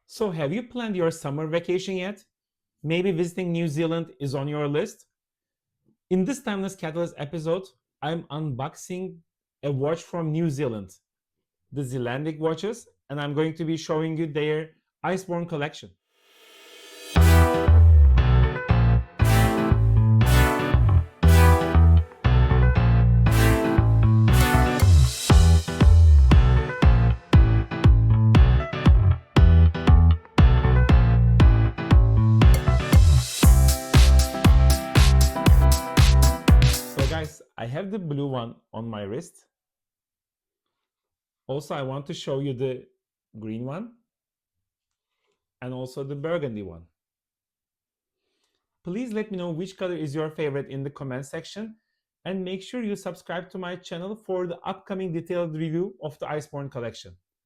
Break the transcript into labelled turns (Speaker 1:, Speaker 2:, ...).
Speaker 1: So have you planned your summer vacation yet? Maybe visiting New Zealand is on your list? In this Timeless Catalyst episode, I'm unboxing a watch from New Zealand, the Zealandic watches, and I'm going to be showing you their Iceborne collection. So guys, I have the blue one on my wrist. Also, I want to show you the green one and also the burgundy one. Please let me know which color is your favorite in the comment section, and make sure you subscribe to my channel for the upcoming detailed review of the Iceborne collection.